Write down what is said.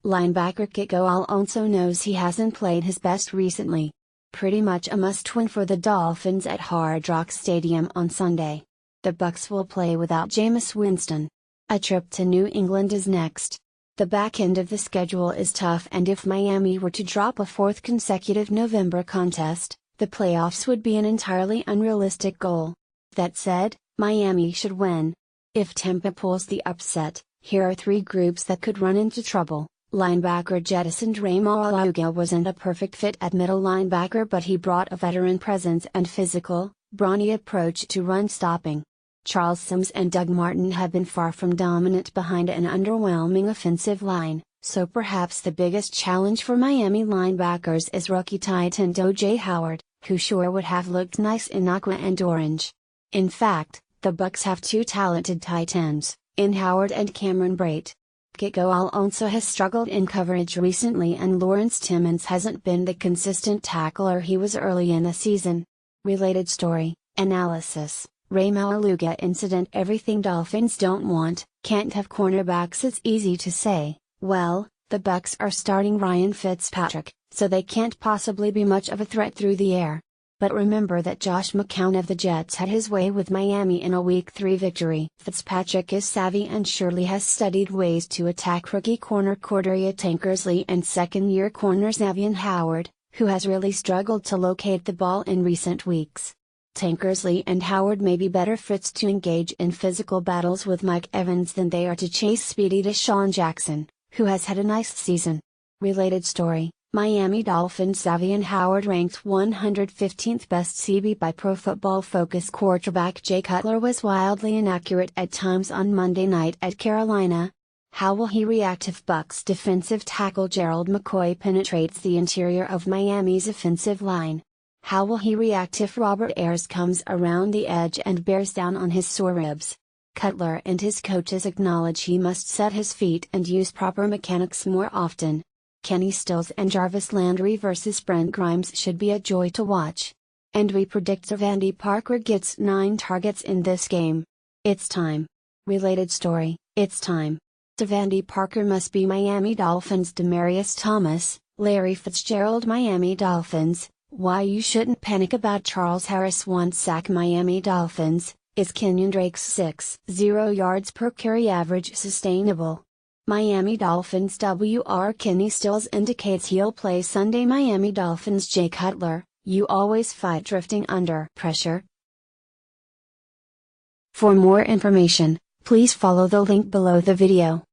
Linebacker Kiko Alonso knows he hasn't played his best recently. Pretty much a must-win for the Dolphins at Hard Rock Stadium on Sunday. The Bucs will play without Jameis Winston. A trip to New England is next. The back end of the schedule is tough, and if Miami were to drop a fourth consecutive November contest, the playoffs would be an entirely unrealistic goal. That said, Miami should win. If Tampa pulls the upset, here are three groups that could run into trouble. Linebacker jettisoned Remo Aluga wasn't a perfect fit at middle linebacker, but he brought a veteran presence and physical, brawny approach to run stopping. Charles Sims and Doug Martin have been far from dominant behind an underwhelming offensive line, so perhaps the biggest challenge for Miami linebackers is rookie tight end O.J. Howard, who sure would have looked nice in aqua and orange. In fact, the Bucs have two talented tight ends, in Howard and Cameron Brate. Kiko Alonso has struggled in coverage recently, and Lawrence Timmons hasn't been the consistent tackler he was early in the season. Related story, analysis, Remo Aluga incident. Everything Dolphins don't want, can't have cornerbacks. It's easy to say, well, the Bucs are starting Ryan Fitzpatrick, so they can't possibly be much of a threat through the air. But remember that Josh McCown of the Jets had his way with Miami in a Week 3 victory. Fitzpatrick is savvy and surely has studied ways to attack rookie corner Cordelia Tankersley and second-year corner Xavier Howard, who has really struggled to locate the ball in recent weeks. Tankersley and Howard may be better fits to engage in physical battles with Mike Evans than they are to chase speedy Deshaun Jackson, who has had a nice season. Related story, Miami Dolphins Xavier Howard ranked 115th best CB by Pro Football Focus. Quarterback Jay Cutler was wildly inaccurate at times on Monday night at Carolina. How will he react if Bucs defensive tackle Gerald McCoy penetrates the interior of Miami's offensive line? How will he react if Robert Ayers comes around the edge and bears down on his sore ribs? Cutler and his coaches acknowledge he must set his feet and use proper mechanics more often. Kenny Stills and Jarvis Landry vs Brent Grimes should be a joy to watch. And we predict Devontae Parker gets 9 targets in this game. It's time. Related story, it's time. Devontae Parker must be Miami Dolphins. Demaryius Thomas, Larry Fitzgerald. Miami Dolphins, why you shouldn't panic about Charles Harris. 1 sack. Miami Dolphins, is Kenyon Drake's 6.0 yards per carry average sustainable? Miami Dolphins WR Kenny Stills indicates he'll play Sunday. Miami Dolphins Jay Cutler, you always fight drifting under pressure. For more information, please follow the link below the video.